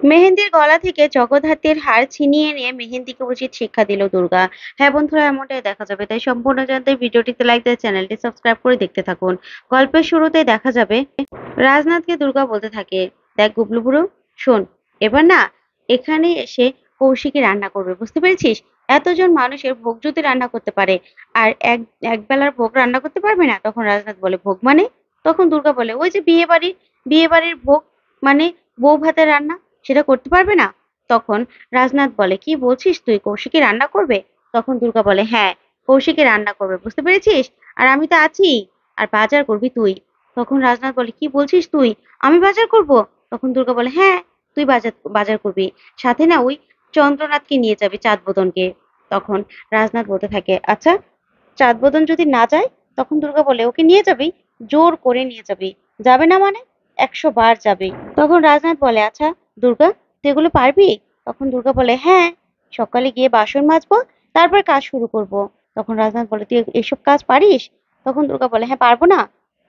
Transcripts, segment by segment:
মেহেন্দির গলা থেকে জগদ্ধাত্রীর হার ছিনিয়ে নিয়ে মেহেন্দিকে উচিত শিক্ষা দিল দুর্গা। হ্যাঁ বন্ধুরা, এমনটাই দেখা যাবে। তাই সম্পূর্ণ জানতে ভিডিওটিতে লাইক দিয়ে চ্যানেলটি সাবস্ক্রাইব করে দেখতে থাকুন। গল্পের শুরুতে দেখা যাবে রাজনাথকে দুর্গা বলতে থাকে, দেখ গুবলু বুড়ো, শোন, এবার না এখানে এসে কৌশিকী রান্না করবে, বুঝতে পেরেছিস? এতজন মানুষের ভোগ যদি রান্না করতে পারে আর এক বেলার ভোগ রান্না করতে পারবে না? তখন রাজনাথ বলে, ভোগ মানে? তখন দুর্গা বলে, ওই যে বিয়ে বাড়ির ভোগ, মানে বউ ভাতের রান্না, সেটা করতে পারবে না? তখন রাজনাথ বলে, কি বলছিস তুই, কৌশিকী রান্না করবে? তখন দুর্গা বলে, হ্যাঁ, কৌশিকী রান্না করবে, বুঝতে পেরেছিস? আর আমি তো আছি, আর বাজার করবি তুই। তখন রাজনাথ বলে, কি বলছিস তুই, আমি বাজার করব? তখন দুর্গা বলে, হ্যাঁ, তুই বাজার বাজার করবি, সাথে না ওই চন্দ্রনাথকে নিয়ে যাবি, চাঁদ বদনকে। তখন রাজনাথ বলতে থাকে, আচ্ছা, চাঁদ বদন যদি না যায়? তখন দুর্গা বলে, ওকে নিয়ে যাবি, জোর করে নিয়ে যাবি, যাবে না মানে 100 বার যাবে। তখন রাজনাথ বলে, আচ্ছা দুর্গা, তুই এগুলো পারবি? তখন দুর্গা বলে, হ্যাঁ, সকালে গিয়ে বাসন মাজবো, তারপর কাজ শুরু করব। তখন রাজনাথ বলে, তুই এসব কাজ পারিস? তখন দুর্গা বলে, হ্যাঁ, পারবো না?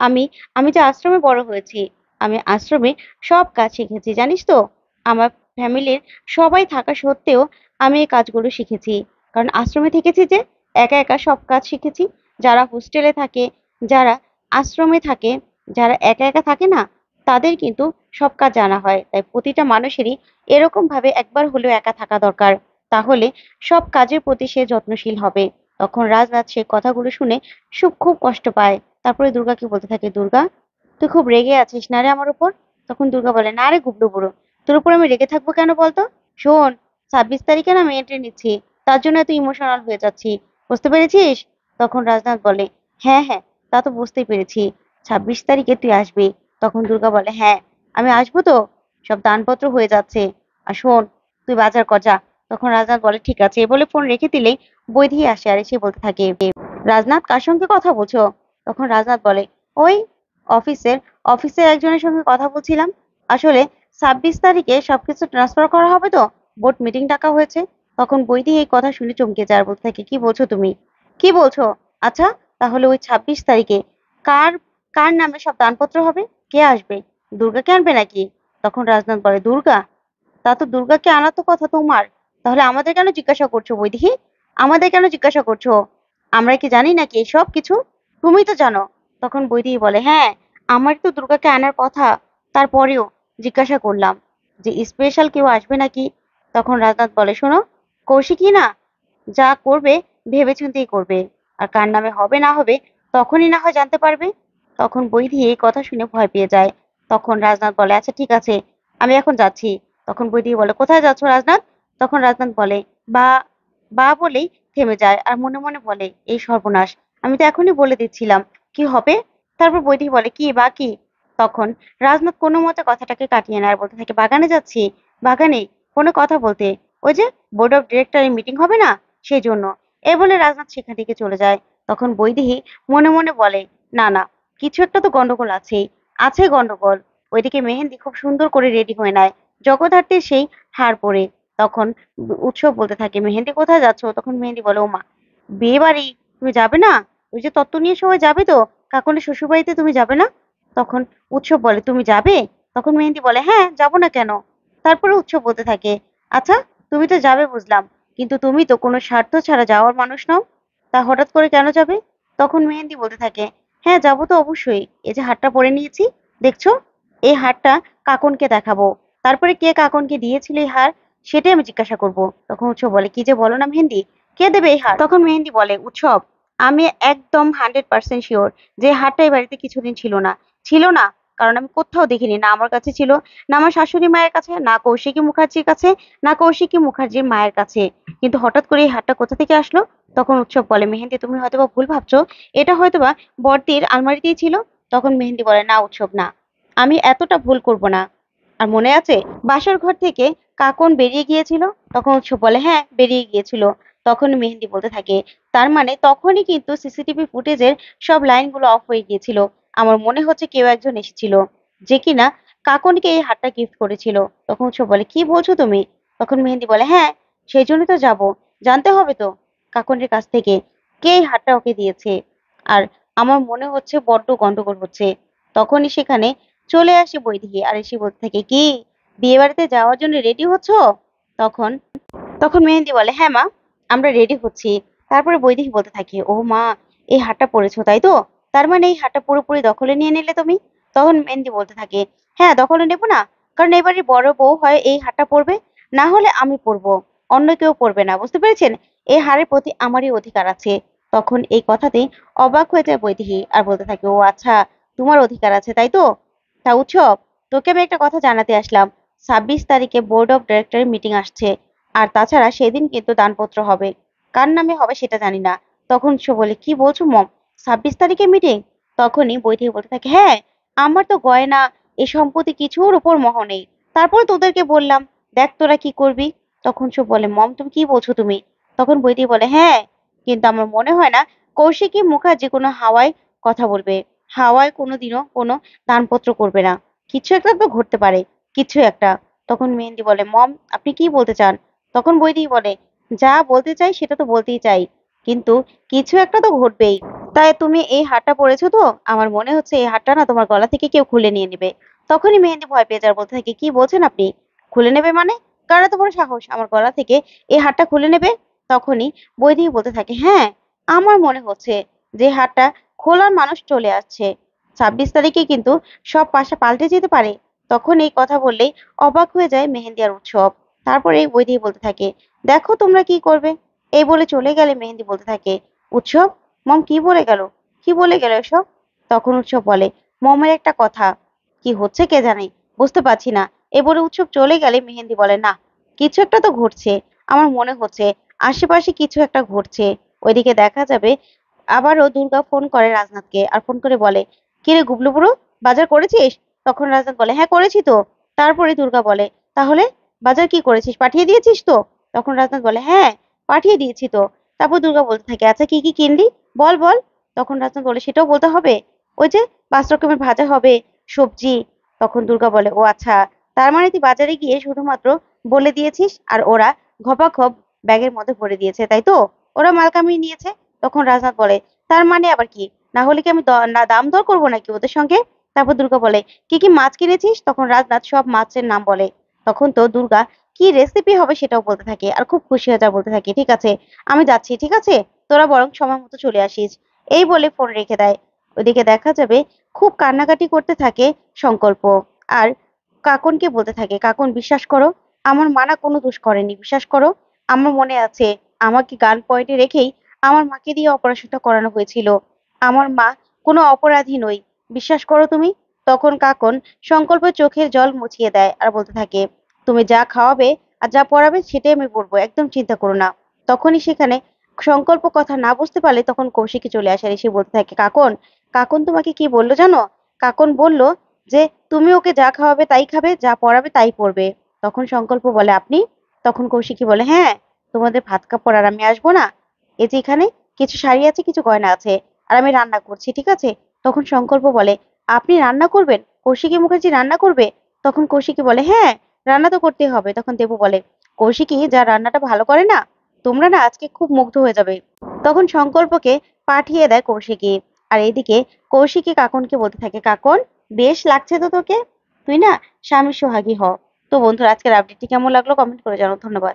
আমি আমি যে আশ্রমে বড় হয়েছি, আমি আশ্রমে সব কাজ শিখেছি, জানিস তো? আমার ফ্যামিলির সবাই থাকা সত্ত্বেও আমি এই কাজগুলো শিখেছি, কারণ আশ্রমে থেকেছি যে, একা একা সব কাজ শিখেছি। যারা হোস্টেলে থাকে, যারা আশ্রমে থাকে, যারা একা একা থাকে না, তাদের কিন্তু সব কাজ জানা হয়। তাই প্রতিটা মানুষেরই এরকম ভাবে একবার হলেও একা থাকা দরকার, তাহলে সব কাজের প্রতি সে যত্নশীল হবে। তখন রাজনাথ সে কথাগুলো শুনে খুব কষ্ট পায়। তারপরে দুর্গাকে বলতে থাকে, দুর্গা, তুই খুব রেগে আছিস না রে আমার উপর? তখন দুর্গা বলে, না রে গুবলু বুড়ো, তোর উপর আমি রেগে থাকবো কেন বলতো? শোন, 26 তারিখে না আমি এন্ট্রি নিচ্ছি, তার জন্য এত ইমোশনাল হয়ে যাচ্ছি, বুঝতে পেরেছিস? তখন রাজনাথ বলে, হ্যাঁ হ্যাঁ, তা তো বুঝতেই পেরেছি, 26 তারিখে তুই আসবি। তখন দুর্গা বলে, হ্যাঁ, আমি আসবো তো, সব দানপত্র হয়ে যাচ্ছে, আর শোন, তুই বাজার কর যা। তখন রাজনাথ বলে, ঠিক আছে। এ বলে ফোন রেখে দিলেই বৈদেহী আসে আর এসে বলতে থাকে, রাজনাথ, কার সঙ্গে কথা বলছো? তখন রাজনাথ বলে, ওই অফিসের অফিসের একজনের সঙ্গে কথা বলছিলাম। আসলে 26 তারিখে সবকিছু ট্রান্সফার করা হবে তো, বোর্ড মিটিং ডাকা হয়েছে। তখন বৈদেহী এই কথা শুনে চমকে যায় আর বলতে থাকে, কি বলছো তুমি, কি বলছো? আচ্ছা, তাহলে ওই 26 তারিখে কার কার নামে সব দানপত্র হবে? কে আসবে? দুর্গাকে আনবে নাকি? তখন রাজনাথ বলে, দুর্গা? তা তো দুর্গাকে আনা তো কথা তোমার, তাহলে আমাদের কেন জিজ্ঞাসা করছো বৈদেহী? আমাদের কেন জিজ্ঞাসা করছো? আমরা কি জানি নাকি এসব কিছু? তুমি তো জানো। তখন বৈদেহী বলে, হ্যাঁ, আমার তো দুর্গাকে আনার কথা, তারপরেও জিজ্ঞাসা করলাম যে স্পেশাল কেউ আসবে নাকি। তখন রাজনাথ বলে, শোনো, কৌশিকী না যা করবে ভেবেচিন্তেই করবে, আর কার নামে হবে না হবে তখনই না হয় জানতে পারবে। তখন বৈদেহী এই কথা শুনে ভয় পেয়ে যায়। তখন রাজনাথ বলে, আচ্ছা ঠিক আছে, আমি এখন যাচ্ছি। তখন বৈদেহী বলে, কোথায় যাচ্ছ রাজনাথ? তখন রাজনাথ বলে, বা বা বলেই থেমে যায় আর মনে মনে বলে, এই সর্বনাশ, আমি তো এখনই বলে দিচ্ছিলাম কি হবে। তারপর বৈদেহী বলে, কি বা কি? তখন রাজনাথ কোনো মতে কথাটাকে কাটিয়ে নেয় আর বলতে থাকে, বাগানে যাচ্ছি। বাগানে? কোনো কথা বলতে? ওই যে বোর্ড অফ ডিরেক্টরের মিটিং হবে না, সেই জন্য। এই বলে রাজনাথ সেখান থেকে চলে যায়। তখন বৈদেহী মনে মনে বলে, না না, কিছু একটা তো গন্ডগোল আছেই, আছে গন্ডগোল। ওইদিকে মেহেন্দি খুব সুন্দর করে রেডি হয়ে নেয় জগদ্ধাত্রীর সেই হার পরে। তখন উৎসব বলতে থাকে, মেহেন্দি কোথায় যাচ্ছ? তখন মেহেন্দি বলে, ও মা, বিয়ে বাড়ি, তুমি যাবে না? ওই যে তত্ত্ব নিয়ে সবাই যাবে তো, কাকনের শ্বশুর বাড়িতে, তুমি যাবে না? তখন উৎসব বলে, তুমি যাবে? তখন মেহেন্দি বলে, হ্যাঁ, যাবো না কেন? তারপরে উৎসব বলতে থাকে, আচ্ছা, তুমি তো যাবে বুঝলাম, কিন্তু তুমি তো কোনো স্বার্থ ছাড়া যাওয়ার মানুষ নও, তা হঠাৎ করে কেন যাবে? তখন মেহেন্দি বলতে থাকে, হ্যাঁ, যাবো তো অবশ্যই, এই যে হারটা পরে নিয়েছি, দেখছো, এই হারটা কাকনকে দেখাবো, তারপরে কে কাকনকে দিয়েছিল এই হার সেটাই আমি জিজ্ঞাসা করব। তখন উৎসব বলে, কি যে বলো না মেহেন্দি, কে দেবে এই হার? তখন মেহেন্দি বলে, উৎসব, আমি একদম 100% শিওর যে হারটা এই বাড়িতে কিছুদিন ছিল না, ছিল না, কারণ আমি কোথাও দেখিনি, না আমার কাছে ছিল, না আমার শাশুড়ি মায়ের কাছে, না কৌশিকী মুখার্জির কাছে, না কৌশিকী মুখার্জির মায়ের কাছে, কিন্তু হঠাৎ করে এই হারটা কোথা থেকে আসলো? তখন উৎসব বলে, মেহেন্দি, তুমি হয়তোবা ভুল ভাবছো, এটা হয়তোবা বড়দির আলমারিতেই ছিল। তখন মেহেন্দি বলে, না উৎসব, না, আমি এতটা ভুল করব না। আর মনে আছে বাসার ঘর থেকে কাকন বেরিয়ে গিয়েছিল? তখন উৎসব বলে, হ্যাঁ, বেরিয়ে গিয়েছিল। তখন মেহেন্দি বলতে থাকে, তার মানে তখনই কিন্তু সিসিটিভি ফুটেজের সব লাইনগুলো অফ হয়ে গিয়েছিল। আমার মনে হচ্ছে কেউ একজন এসেছিল, যে কিনা কাকনকে এই হারটা গিফট করেছিল। তখন উৎসব বলে, কি বলছো তুমি? তখন মেহেন্দি বলে, হ্যাঁ, সেই জন্যই তো যাব, জানতে হবে তো কাকনের কাছ থেকে কে এই হারটা ওকে দিয়েছে। আর আমার মনে হচ্ছে বড্ড গন্ডগোল হচ্ছে। তখনই সেখানে চলে আসে বৈদেহী আর এসে বলতে থাকে, কি বিয়ে বাড়িতে যাওয়ার জন্য রেডি হচ্ছ? তখন তখন মেহেন্দি বলে, হ্যাঁ মা, আমরা রেডি হচ্ছি। তারপরে বৈদেহী বলতে থাকে, ও মা, এই হারটা পরেছো তাই তো? তার মানে এই হারটা পুরোপুরি দখলে নিয়ে নিলে তুমি? তখন মেহেন্দি বলতে থাকে, হ্যাঁ দখলে নেবো না, কারণ এবারে বড় বউ হয় এই হারটা পরবে, না হলে আমি পরবো, অন্য কেউ পরবে না, বুঝতে পেরেছেন? এই হারের প্রতি আমারই অধিকার আছে। তখন এই কথাতেই অবাক হয়ে যায় বৈদেহী আর বলতে থাকে, ও আচ্ছা, তোমার অধিকার আছে তাই তো? তা উৎসব, তোকে আমি একটা কথা জানাতে আসলাম। 26 তারিখে বোর্ড অফ ডিরেক্টরের মিটিং আসছে, আর তাছাড়া সেদিন কিন্তু দানপত্র হবে। কার নামে হবে সেটা জানি না। তখন সে বলে, কি বলছো মম, 26 তারিখে মিটিং? তখনই বই থেকে বলতে থাকে, হ্যাঁ, আমার তো গয়না, এই সম্পত্তি কিছুর উপর মোহ নেই। তারপর তোদেরকে বললাম, দেখ তোরা কি করবি। তখন সে বলে, মম তুমি কি বলছো তুমি? তখন বইটি বলে, হ্যাঁ, কিন্তু আমার মনে হয় না কৌশিকী মুখার্জি কোনো হাওয়ায় কথা বলবে। হাওয়ায় কোনোদিনও কোনো দানপত্র করবে না। কিছু একটা তো ঘটতে পারে, কিছু একটা। তখন মেহেন্দি বলে, মম আপনি কি বলতে চান? তখন বৈদি বলে, যা বলতে চাই সেটা তো বলতেই চাই, কিন্তু কিছু একটা তো ঘটবেই। তাই তুমি এই হারটা পরেছো তো, আমার মনে হচ্ছে এই হারটা না তোমার গলা থেকে কেউ খুলে নিয়ে নেবে। তখনই মেহেন্দি ভয় পেয়ে যার বলতে থাকে, কি বলছেন আপনি? খুলে নেবে মানে? কার এত বড় সাহস আমার গলা থেকে এই হারটা খুলে নেবে? তখনই বৈদেহী বলতে থাকে, হ্যাঁ, আমার মনে হচ্ছে যে হারটা খোলার মানুষ চলে আসছে। 26 তারিখে কিন্তু সব পাশা পাল্টে যেতে পারে। তখন এই কথা বললেই অবাক হয়ে যায় মেহেন্দি আর উৎসব। তারপরে বৈদেহী বলতে থাকে, দেখো তোমরা কি করবে। এই বলে চলে গেলে মেহেন্দি বলতে থাকে, উৎসব, মম কি বলে গেল? কি বলে গেল এসব? তখন উৎসব বলে, মমের একটা কথা, কি হচ্ছে কে জানে, বুঝতে পারছি না। এ বলে উৎসব চলে গেলে মেহেন্দি বলে, না, কিছু একটা তো ঘটছে, আমার মনে হচ্ছে আশেপাশে কিছু একটা ঘটছে। ওইদিকে দেখা যাবে আবারও দুর্গা ফোন করে রাজনাথকে আর ফোন করে বলে, কিরে গুবলু বুড়ো, বাজার করেছিস? তখন রাজনাথ বলে, হ্যাঁ করেছি তো। তারপরে দুর্গা বলে, তাহলে বাজার কি করেছিস, পাঠিয়ে দিয়েছিস তো? তখন রাজনাথ বলে, হ্যাঁ, পাঠিয়ে দিয়েছি তো। তারপর দুর্গা বলতে থাকে, আচ্ছা কি কি কিনলি, বল বল। তখন রাজনাথ বলে, সেটাও বলতে হবে? ওই যে 5 রকমের ভাজা হবে, সবজি। তখন দুর্গা বলে, ও আচ্ছা, তার মানে তুই বাজারে গিয়ে শুধুমাত্র বলে দিয়েছিস আর ওরা ঘপাঘপ ব্যাগের মধ্যে ভরে দিয়েছে তাই তো? ওরা মাল কামিয়ে নিয়েছে। তখন রাজনাথ বলে, তার মানে আবার কি, না হলে কি আমি না দাম দর করবো নাকি ওদের সঙ্গে? তারপর দুর্গা বলে, কি কি মাছ কিনেছিস? তখন রাজনাথ সব মাছের নাম বলে। তখন তো দুর্গা কি রেসিপি হবে সেটাও বলতে থাকে আর খুব খুশি হয়ে যা বলতে থাকে, ঠিক আছে, আমি যাচ্ছি, ঠিক আছে, তোরা বরং সময় মতো চলে আসিস। এই বলে ফোন রেখে দেয়। ওদিকে দেখা যাবে খুব কান্নাকাটি করতে থাকে সংকল্প। আর কাকনকে বলতে থাকে, কাকন বিশ্বাস করো, আমার মা না কোনো দোষ করেনি, বিশ্বাস করো। আমার মনে আছে, আমাকে গান পয়েন্টে রেখেই আমার মাকে দিয়ে অপারেশনটা করানো হয়েছিল। আমার মা কোনো অপরাধী নই, বিশ্বাস করো তুমি। তখন কাকন সংকল্পের চোখের জল মুছিয়ে দেয় আর বলতে থাকে, তুমি যা খাওয়াবে আর যা পড়াবে সেটাই আমি বলবো, একদম চিন্তা করো না। তখনই সেখানে সংকল্প কথা না বুঝতে পারলে তখন কৌশিকী চলে আসে আর এসে বলতে থাকে, কাকন, কাকন তোমাকে কি বললো জানো? কাকন বলল যে তুমি ওকে যা খাওয়াবে তাই খাবে, যা পড়াবে তাই পড়বে। তখন সংকল্প বলে, আপনি? তখন কৌশিকী বলে, হ্যাঁ, তোমাদের ভাত কাপড় আর আমি আসবো না? এই যে এখানে কিছু শাড়ি আছে, কিছু গয়না আছে, আর আমি রান্না করছি, ঠিক আছে? তখন সংকল্প বলে, আপনি রান্না করবেন? কৌশিকী মুখার্জি রান্না করবে? তখন কৌশিকী বলে, হ্যাঁ, রান্না তো করতেই হবে। তখন দেবু বলে, কৌশিকী যা রান্নাটা ভালো করে না, তোমরা না আজকে খুব মুগ্ধ হয়ে যাবে। তখন সংকল্পকে পাঠিয়ে দেয় কৌশিকী। আর এইদিকে কৌশিকী কাকনকে বলতে থাকে, কাকন, বেশ লাগছে তো তোকে, তুই না স্বামী সোহাগী হ। তো বন্ধুরা, আজকের আপডেটটি কেমন লাগলো কমেন্ট করে জানাও। ধন্যবাদ।